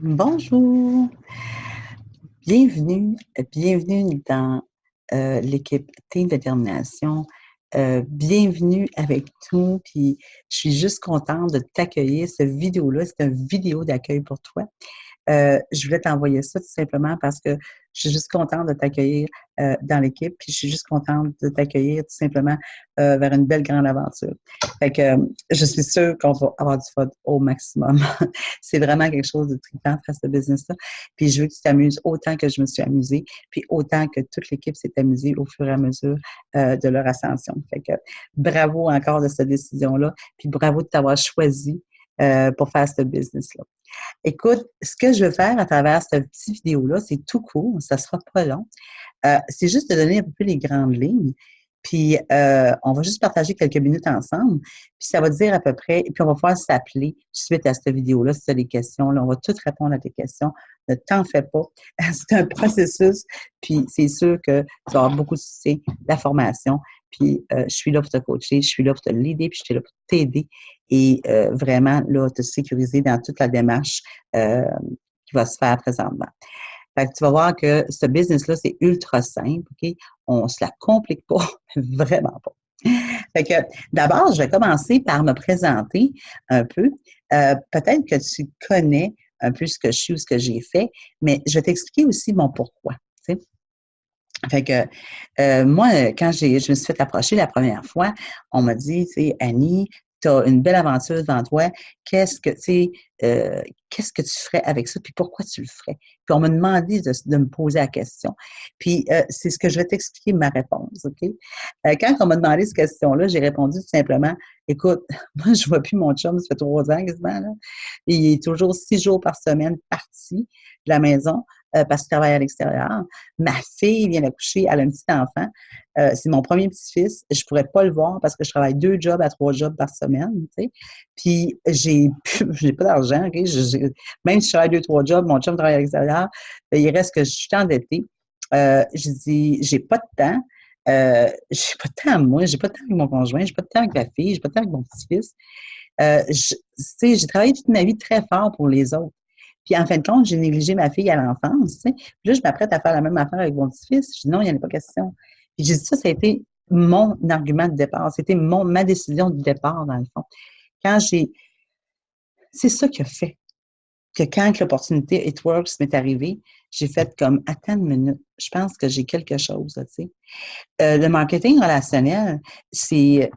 Bonjour, bienvenue dans l'équipe Team Détermination. Bienvenue avec nous, puis je suis juste contente de t'accueillir. Cette vidéo-là, c'est une vidéo d'accueil pour toi. Je voulais t'envoyer ça tout simplement parce que je suis juste contente de t'accueillir dans l'équipe, puis je suis juste contente de t'accueillir tout simplement vers une belle grande aventure. Fait que je suis sûre qu'on va avoir du fun au maximum. C'est vraiment quelque chose de trippant faire ce business-là. Puis je veux que tu t'amuses autant que je me suis amusée, puis autant que toute l'équipe s'est amusée au fur et à mesure de leur ascension. Fait que bravo encore de cette décision-là, puis bravo de t'avoir choisi pour faire ce business-là. Écoute, ce que je veux faire à travers cette petite vidéo-là, c'est tout court, ça sera pas long. C'est juste de donner un peu les grandes lignes. Puis, on va juste partager quelques minutes ensemble. Puis, ça va dire à peu près, et puis on va pouvoir s'appeler suite à cette vidéo-là si tu as des questions. Là, on va toutes répondre à tes questions. Ne t'en fais pas. C'est un processus. Puis, c'est sûr que tu vas avoir beaucoup de soutien, de la formation. Puis, je suis là pour te coacher, je suis là pour te l'aider, puis je suis là pour t'aider et vraiment, là, te sécuriser dans toute la démarche qui va se faire présentement. Fait que tu vas voir que ce business-là, c'est ultra simple, OK? On ne se la complique pas, vraiment pas. Fait que d'abord, je vais commencer par me présenter un peu. Peut-être que tu connais un peu ce que je suis ou ce que j'ai fait, mais je vais t'expliquer aussi mon pourquoi. Tu sais. Fait que moi, quand je me suis fait approcher la première fois, on m'a dit, tu sais, Annie, tu as une belle aventure devant toi. Qu'est-ce que, tu sais, qu'est-ce que tu ferais avec ça? Puis pourquoi tu le ferais? Puis on m'a demandé de me poser la question. Puis c'est ce que je vais t'expliquer ma réponse, OK? Quand on m'a demandé cette question-là, j'ai répondu tout simplement, écoute, moi, je vois plus mon chum, ça fait 3 ans quasiment, là. Il est toujours 6 jours par semaine parti de la maison parce qu'il travaille à l'extérieur. Ma fille vient d'accoucher, elle a un petit enfant. C'est mon premier petit-fils. Je pourrais pas le voir parce que je travaille 2 jobs à 3 jobs par semaine, tu sais. Puis j'ai pas d'argent, OK? Même si je travaille 2, 3 jobs, mon chum travaille à l'extérieur, il reste que je suis endettée. Je dis, j'ai pas de temps. J'ai pas de temps à moi, j'ai pas de temps avec mon conjoint, j'ai pas de temps avec la fille, j'ai pas de temps avec mon petit-fils. Tu sais, j'ai travaillé toute ma vie très fort pour les autres. Puis en fin de compte, j'ai négligé ma fille à l'enfance, tu sais. Puis là, je m'apprête à faire la même affaire avec mon petit-fils. Je dis non, il n'y en a pas question. Puis j'ai dit ça a été mon argument de départ. C'était ma décision de départ, dans le fond. Quand j'ai. C'est ça qui a fait que quand l'opportunité It Works m'est arrivée, j'ai fait comme attends une minute, je pense que j'ai quelque chose, tu sais. Le marketing relationnel, c'est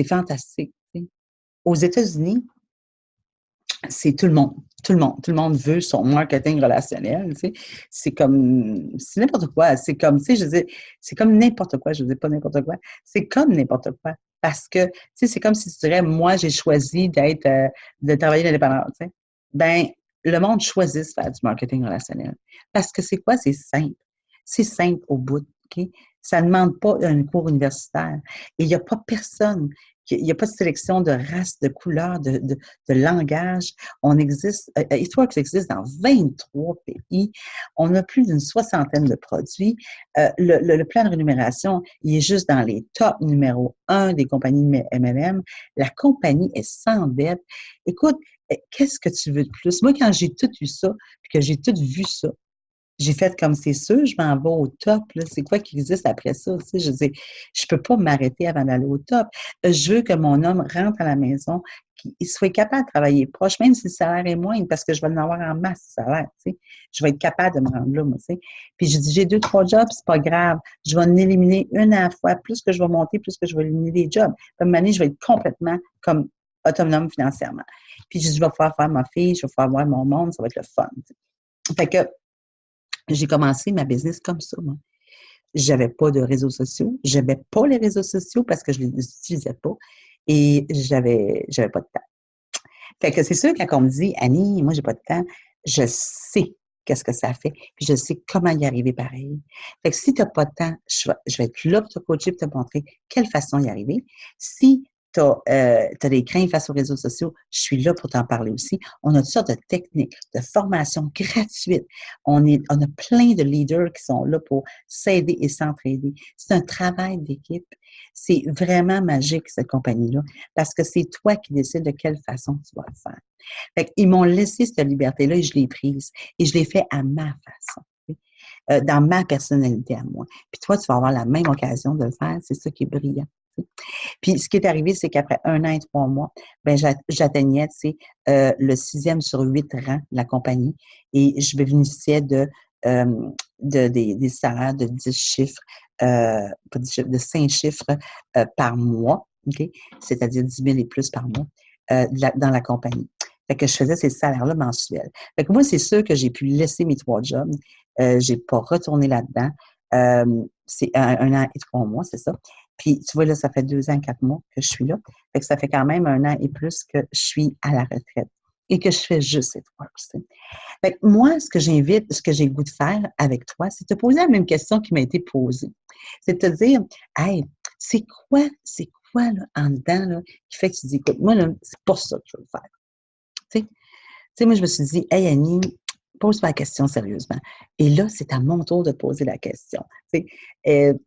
fantastique. Tu sais. Aux États-Unis, c'est tout le monde. Tout le monde. Tout le monde veut son marketing relationnel. Tu sais. C'est n'importe quoi. C'est comme, tu sais, je dis, c'est comme n'importe quoi. Je ne dis pas n'importe quoi. C'est comme n'importe quoi. Parce que, tu sais, c'est comme si tu dirais, moi, j'ai choisi de travailler indépendant. Tu sais. Ben, le monde choisit de faire du marketing relationnel. Parce que c'est quoi? C'est simple. C'est simple au bout. OK? Ça ne demande pas un cours universitaire. Et il n'y a pas personne. Il n'y a pas de sélection de race, de couleur, de langage. On existe, Eatworks existe dans 23 pays. On a plus d'une soixantaine de produits. Le plan de rémunération, il est juste dans les top numéro 1 des compagnies de MLM. La compagnie est sans dette. Écoute, qu'est-ce que tu veux de plus? Moi, quand j'ai tout eu ça, puis que j'ai tout vu ça, j'ai fait comme c'est sûr, je m'en vais au top. Là. C'est quoi qui existe après ça? Tu sais, je dis, je peux pas m'arrêter avant d'aller au top. Je veux que mon homme rentre à la maison, qu'il soit capable de travailler proche, même si le salaire est moindre, parce que je vais en avoir en masse, le salaire. Tu sais. Je vais être capable de me rendre là, moi. Tu sais. Puis je dis, j'ai 2, 3 jobs, c'est pas grave. Je vais en éliminer une à la fois. Plus que je vais monter, plus que je vais éliminer des jobs. Comme une année, je vais être complètement comme autonome financièrement. Puis je dis, je vais pouvoir faire ma fille, je vais pouvoir voir mon monde, ça va être le fun. Tu sais. Fait que j'ai commencé ma business comme ça, moi. J'avais pas de réseaux sociaux. J'avais pas les réseaux sociaux parce que je les utilisais pas. Et j'avais pas de temps. Fait que c'est sûr, quand on me dit, Annie, moi, j'ai pas de temps, je sais qu'est-ce que ça fait. Puis je sais comment y arriver pareil. Fait que si t'as pas de temps, je vais être là pour te coacher, pour te montrer quelle façon y arriver. Si tu as des craintes face aux réseaux sociaux, je suis là pour t'en parler aussi. On a toutes sortes de techniques, de formations gratuites. On a plein de leaders qui sont là pour s'aider et s'entraider. C'est un travail d'équipe. C'est vraiment magique, cette compagnie-là, parce que c'est toi qui décides de quelle façon tu vas le faire. Fait qu'ils m'ont laissé cette liberté-là et je l'ai prise. Et je l'ai fait à ma façon. Dans ma personnalité à moi. Puis toi, tu vas avoir la même occasion de le faire. C'est ça qui est brillant. Puis ce qui est arrivé, c'est qu'après 1 an et 3 mois, ben j'atteignais, le 6e sur 8 rangs de la compagnie et je bénéficiais des salaires de 10 chiffres, pas 10 chiffres, de 5 chiffres par mois, OK? C'est-à-dire 10 000 et plus par mois dans la compagnie. Fait que je faisais ces salaires-là mensuels. Fait que moi, c'est sûr que j'ai pu laisser mes 3 jobs. J'ai pas retourné là-dedans. C'est 1 an et 3 mois, c'est ça. Puis, tu vois, là, ça fait 2 ans, 4 mois que je suis là. Fait que ça fait quand même 1 an et plus que je suis à la retraite et que je fais juste cette works. Fait que moi, ce que j'ai le goût de faire avec toi, c'est te poser la même question qui m'a été posée. C'est de te dire, hey, c'est quoi là, en dedans, là, qui fait que tu dis, écoute, moi, là, c'est pas ça que je veux faire. Tu sais, moi, je me suis dit, hey, Annie, pose-moi la question sérieusement. Et là, c'est à mon tour de poser la question.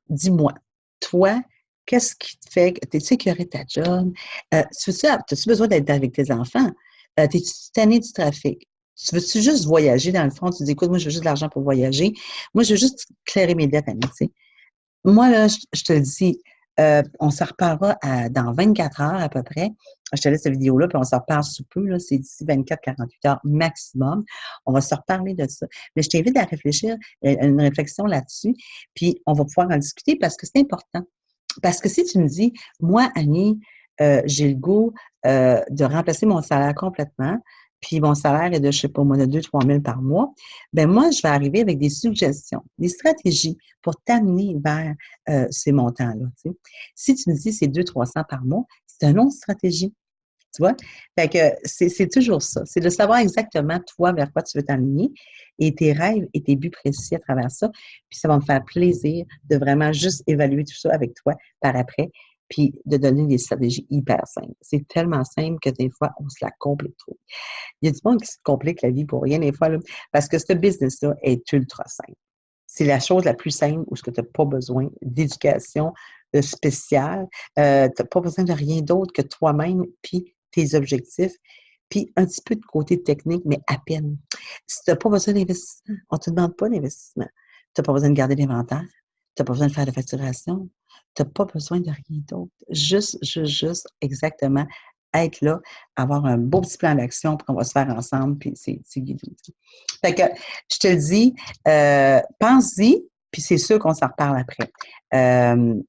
Dis-moi, toi, qu'est-ce qui te fait que tu es sécuré de ta job? As-tu besoin d'être avec tes enfants? T'es-tu tanné du trafic? Tu veux-tu juste voyager dans le fond? Tu dis, écoute, moi, je veux juste de l'argent pour voyager. Moi, je veux juste clairer mes dettes, Annie, tu sais. Moi, là, je te le dis, on se reparlera dans 24 heures à peu près. Je te laisse cette vidéo-là, puis on se reparle sous peu, là, c'est d'ici 24-48 heures maximum. On va se reparler de ça. Mais je t'invite à réfléchir, une réflexion là-dessus, puis on va pouvoir en discuter parce que c'est important. Parce que si tu me dis, moi, Annie, j'ai le goût de remplacer mon salaire complètement, puis mon salaire est de, je sais pas moi, de 2 000 3 000 par mois, ben moi, je vais arriver avec des suggestions, des stratégies pour t'amener vers ces montants-là. Tu sais. Si tu me dis c'est 200-300 par mois, c'est une autre stratégie. Tu vois? Fait que c'est toujours ça. C'est de savoir exactement, toi, vers quoi tu veux t'aligner et tes rêves et tes buts précis à travers ça. Puis ça va me faire plaisir de vraiment juste évaluer tout ça avec toi par après, puis de donner des stratégies hyper simples. C'est tellement simple que des fois, on se la complique trop. Il y a du monde qui se complique la vie pour rien des fois, là, parce que ce business-là est ultra simple. C'est la chose la plus simple où tu n'as pas besoin d'éducation spéciale. Tu n'as pas besoin de rien d'autre que toi-même, puis tes objectifs, puis un petit peu de côté technique, mais à peine. Si tu n'as pas besoin d'investissement, on ne te demande pas d'investissement. Tu n'as pas besoin de garder l'inventaire. Tu n'as pas besoin de faire de facturation. Tu n'as pas besoin de rien d'autre. Juste, exactement être là, avoir un beau petit plan d'action qu'on va se faire ensemble, puis c'est guidé. Fait que, je te le dis, pense-y, puis c'est sûr qu'on s'en reparle après,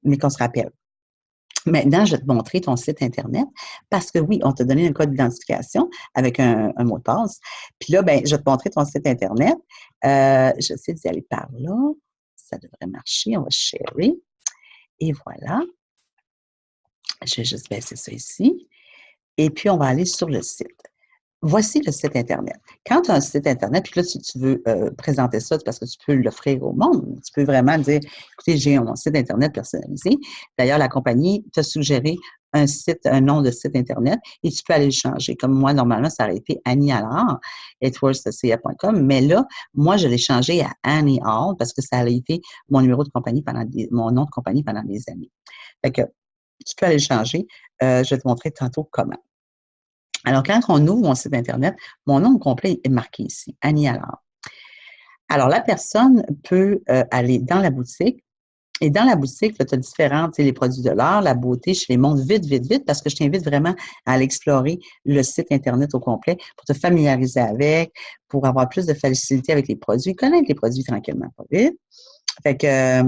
mais qu'on se rappelle. Maintenant, je vais te montrer ton site Internet parce que oui, on t'a donné un code d'identification avec un mot de passe. Puis là, ben, je vais te montrer ton site Internet. J'essaie d'y aller par là. Ça devrait marcher. On va sharer. Et voilà. Je vais juste baisser ça ici. Et puis, on va aller sur le site. Voici le site Internet. Quand tu as un site Internet, puis là, si tu veux présenter ça, parce que tu peux l'offrir au monde, tu peux vraiment dire, écoutez, j'ai mon site Internet personnalisé. D'ailleurs, la compagnie t'a suggéré un nom de site Internet et tu peux aller le changer. Comme moi, normalement, ça aurait été Annie Allard, edwardsca.com, mais là, moi, je l'ai changé à Annie Hall parce que ça a été mon numéro de compagnie mon nom de compagnie pendant des années. Fait que tu peux aller le changer. Je vais te montrer tantôt comment. Alors, quand on ouvre mon site Internet, mon nom complet est marqué ici, Annie Allard. Alors, la personne peut aller dans la boutique. Et dans la boutique, tu as différents, les produits de l'art, la beauté, je les montre vite, vite, vite, parce que je t'invite vraiment à aller explorer le site Internet au complet pour te familiariser avec, pour avoir plus de facilité avec les produits, connaître les produits tranquillement, pas vite. Fait que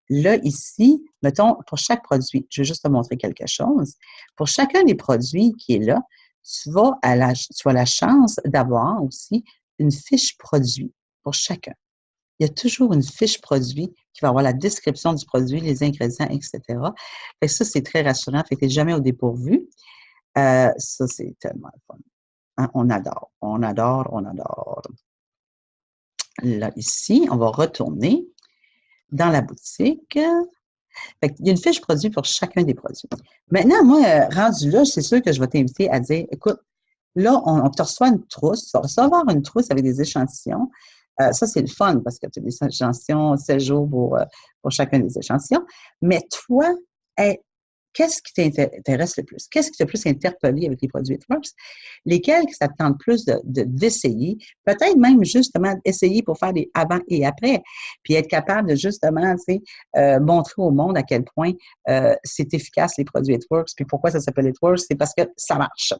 là, ici, mettons, pour chaque produit, je vais juste te montrer quelque chose. Pour chacun des produits qui est là, tu as la chance d'avoir aussi une fiche produit pour chacun. Il y a toujours une fiche produit qui va avoir la description du produit, les ingrédients, etc. Fait que ça, c'est très rassurant. Fait que tu n'es jamais au dépourvu. Ça, c'est tellement fun. Hein, on adore, on adore, on adore. Là, ici, on va retourner dans la boutique. Fait qu'il y a une fiche produit pour chacun des produits. Maintenant, moi, rendu là, c'est sûr que je vais t'inviter à dire, écoute, là, on te reçoit une trousse. Tu vas recevoir une trousse avec des échantillons. Ça, c'est le fun parce que tu as des échantillons 7 jours pour chacun des échantillons. Mais toi, qu'est-ce qui t'intéresse le plus? Qu'est-ce qui t'a plus interpellé avec les produits Earthworks? Lesquels que ça te tente plus d'essayer? Peut-être même justement essayer pour faire des avant et après, puis être capable de justement, tu sais, montrer au monde à quel point c'est efficace les produits Earthworks. Puis pourquoi ça s'appelle Earthworks? C'est parce que ça marche.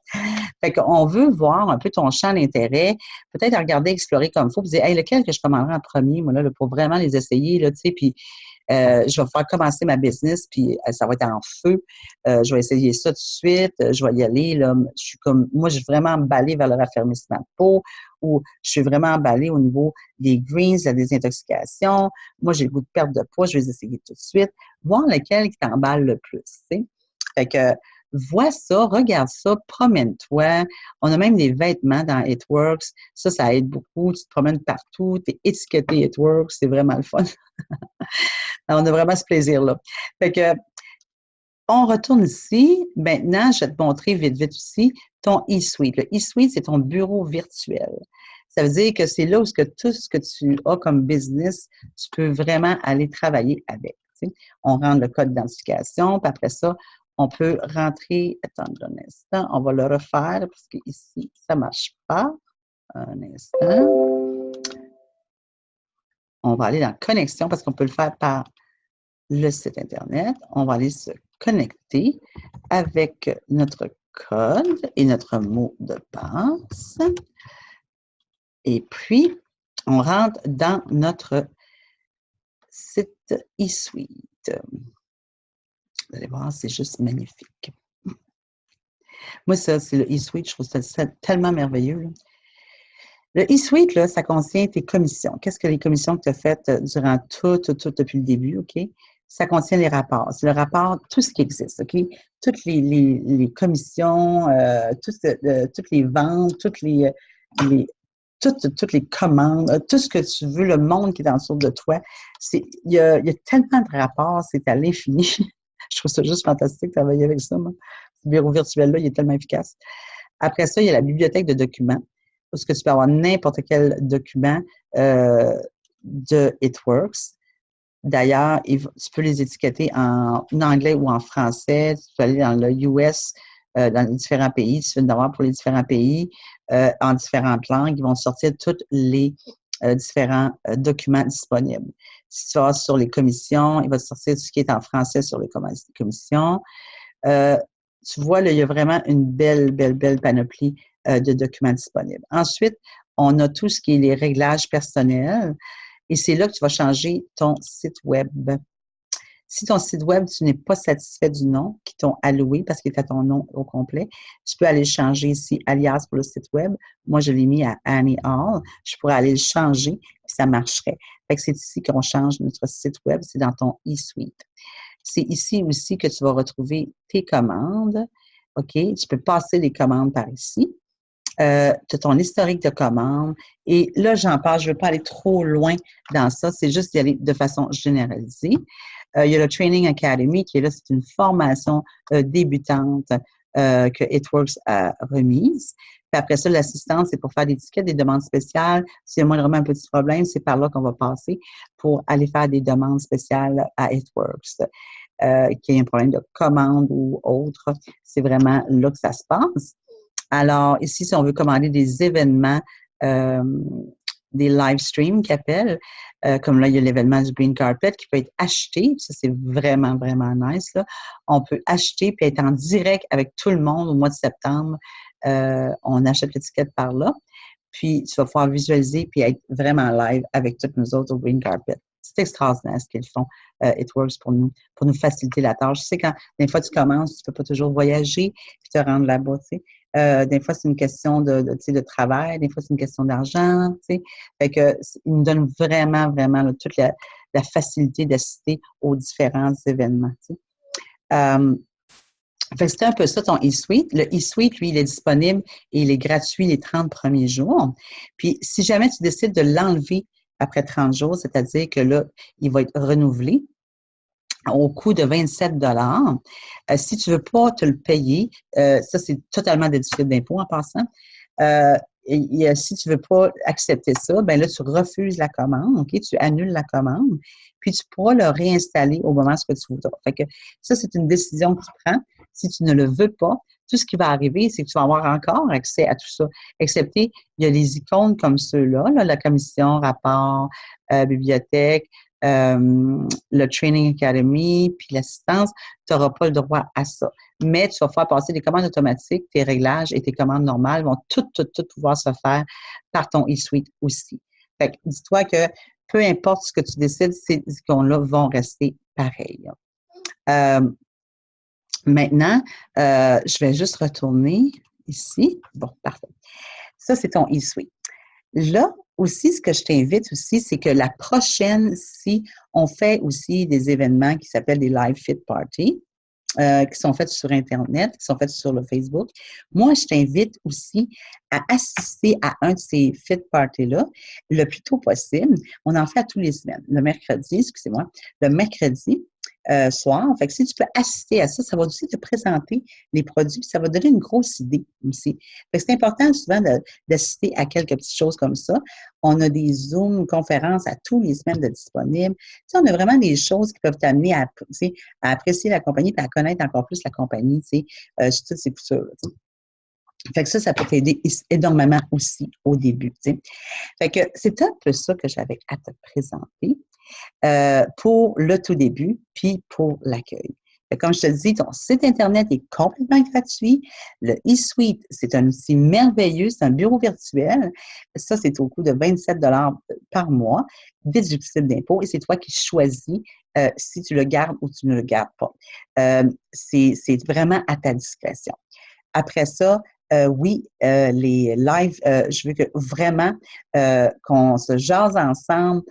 Fait qu'on veut voir un peu ton champ d'intérêt, peut-être regarder, explorer comme il faut, puis dire, hey, lequel que je commanderai en premier, moi, là, pour vraiment les essayer, là, tu sais, puis je vais faire commencer ma business, puis ça va être en feu. Je vais essayer ça tout de suite. Je vais y aller. Là. Moi, je suis vraiment emballée vers le raffermissement de peau, ou je suis vraiment emballée au niveau des greens, la désintoxication. Moi, j'ai le goût de perdre de poids, je vais les essayer tout de suite. Voir lequel qui t'emballe le plus, tu sais. Fait que, vois ça, regarde ça, promène-toi. On a même des vêtements dans Earthworks. Ça aide beaucoup. Tu te promènes partout, tu es étiqueté Earthworks, c'est vraiment le fun. On a vraiment ce plaisir-là. Fait que, on retourne ici. Maintenant, je vais te montrer vite, vite aussi ton e-suite. Le e-suite, c'est ton bureau virtuel. Ça veut dire que c'est là où tout ce que tu as comme business, tu peux vraiment aller travailler avec. Tu sais. On rentre le code d'identification, puis après ça, on peut rentrer. Attends un instant, on va le refaire parce qu'ici, ça ne marche pas. Un instant. On va aller dans connexion parce qu'on peut le faire par le site Internet. On va aller se connecter avec notre code et notre mot de passe. Et puis, on rentre dans notre site eSuite. Vous allez voir, c'est juste magnifique. Moi, ça, c'est le eSuite. Je trouve ça tellement merveilleux. Là. Le eSuite, là, ça contient tes commissions. Qu'est-ce que les commissions que tu as faites durant tout depuis le début, OK? Ça contient les rapports. C'est le rapport, tout ce qui existe, OK? Toutes les commissions, toutes les ventes, toutes les commandes, tout ce que tu veux, le monde qui est en dessous de toi. Il y a tellement de rapports, c'est à l'infini. Je trouve ça juste fantastique de travailler avec ça, moi. Ce bureau virtuel-là, il est tellement efficace. Après ça, il y a la bibliothèque de documents, où tu peux avoir n'importe quel document de Earthworks. D'ailleurs, tu peux les étiqueter en anglais ou en français. Tu peux aller dans le US, dans les différents pays. Tu peux en avoir pour les différents pays, en différentes langues. Ils vont sortir tous les différents documents disponibles. Si tu vas sur les commissions, il va sortir tout ce qui est en français sur les commissions. Tu vois, là, il y a vraiment une belle panoplie de documents disponibles. Ensuite, on a tout ce qui est les réglages personnels. Et c'est là que tu vas changer ton site web. Si ton site web, tu n'es pas satisfait du nom qu'ils t'ont alloué parce qu'il est à ton nom au complet, tu peux aller le changer ici, alias pour le site web. Moi, je l'ai mis à Annie Hall. Je pourrais aller le changer, puis ça marcherait. Fait que c'est ici qu'on change notre site web, c'est dans ton eSuite. C'est ici aussi que tu vas retrouver tes commandes. OK? Tu peux passer les commandes par ici. Tu as ton historique de commandes. Et là, j'en parle, je ne veux pas aller trop loin dans ça, c'est juste d'y aller de façon généralisée. Il y a le Training Academy qui est là, c'est une formation débutante que Earthworks a remise. Puis après ça, l'assistance, c'est pour faire des tickets, des demandes spéciales. S'il y a moindrement un petit problème, c'est par là qu'on va passer pour aller faire des demandes spéciales à Earthworks. Qu'il y ait un problème de commande ou autre, c'est vraiment là que ça se passe. Alors, ici, si on veut commander des événements, des live streams qu'ils appellent, comme là, il y a l'événement du Green Carpet qui peut être acheté. Ça, c'est vraiment nice. Là. On peut acheter puis être en direct avec tout le monde au mois de septembre. On achète l'étiquette par là. Puis, tu vas pouvoir visualiser puis être vraiment live avec toutes nous autres au Green Carpet. C'est extraordinaire ce qu'ils font, Earthworks, pour nous faciliter la tâche. Tu sais, quand des fois tu commences, tu ne peux pas toujours voyager puis te rendre là-bas, tu sais. Des fois, c'est une question de travail, des fois, c'est une question d'argent, tu sais. Fait que, ils nous donnent vraiment là, toute la facilité d'assister aux différents événements, tu sais. Fait que c'était un peu ça, ton eSuite. Le eSuite, lui, il est disponible et il est gratuit les 30 premiers jours. Puis, si jamais tu décides de l'enlever après 30 jours, c'est-à-dire que là, il va être renouvelé, au coût de 27 $. Si tu veux pas te le payer, ça, c'est totalement déductible d'impôt en passant. Si tu veux pas accepter ça, ben là, tu refuses la commande, OK? Tu annules la commande, puis tu pourras le réinstaller au moment où tu voudras. Fait que ça, c'est une décision que tu prends. Si tu ne le veux pas, tout ce qui va arriver, c'est que tu vas avoir encore accès à tout ça. Excepté, il y a les icônes comme ceux-là, là, la commission, rapport, bibliothèque, le Training Academy, puis l'assistance, tu n'auras pas le droit à ça. Mais tu vas faire passer des commandes automatiques, tes réglages et tes commandes normales vont tout pouvoir se faire par ton eSuite aussi. Fait que dis-toi que peu importe ce que tu décides, ces icônes-là vont rester pareilles. Maintenant, je vais juste retourner ici. Bon, parfait. Ça, c'est ton eSuite. Là, aussi, ce que je t'invite aussi, c'est que la prochaine, si on fait aussi des événements qui s'appellent des live fit parties, qui sont faites sur Internet, qui sont faites sur le Facebook, moi, je t'invite aussi à assister à un de ces fit parties-là le plus tôt possible. On en fait à tous les semaines. Le mercredi, excusez-moi, le mercredi soir. Fait que si tu peux assister à ça, ça va aussi te présenter les produits, puis ça va donner une grosse idée aussi. Fait que c'est important souvent d'assister à quelques petites choses comme ça. On a des Zooms, conférences à tous les semaines de disponibles. Tu sais, on a vraiment des choses qui peuvent t'amener à apprécier la compagnie et à connaître encore plus la compagnie, tu sais, sur toutes ces coutures. Tu sais. Fait que ça peut t'aider énormément aussi au début. Tu sais. Fait que c'est un peu ça que j'avais à te présenter pour le tout début, puis pour l'accueil. Comme je te dis, ton site Internet est complètement gratuit. Le eSuite, c'est un outil merveilleux, c'est un bureau virtuel. Ça, c'est au coût de 27 $ par mois, déductible d'impôt, et c'est toi qui choisis si tu le gardes ou tu ne le gardes pas. C'est vraiment à ta discrétion. Après ça, oui, les lives, je veux que vraiment qu'on se jase ensemble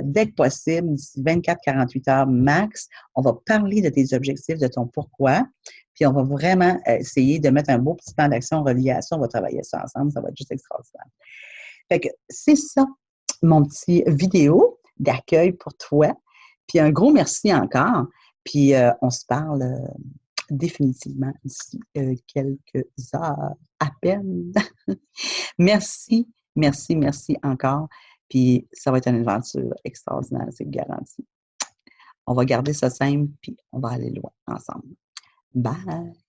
dès que possible, d'ici 24-48 heures max. On va parler de tes objectifs, de ton pourquoi, puis on va vraiment essayer de mettre un beau petit plan d'action relié à ça. On va travailler ça ensemble, ça va être juste extraordinaire. Fait que c'est ça, mon petit vidéo d'accueil pour toi. Puis un gros merci encore. Puis on se parle définitivement d'ici quelques heures à peine. Merci, merci, merci encore. Puis ça va être une aventure extraordinaire, c'est garanti. On va garder ça simple, puis on va aller loin ensemble. Bye!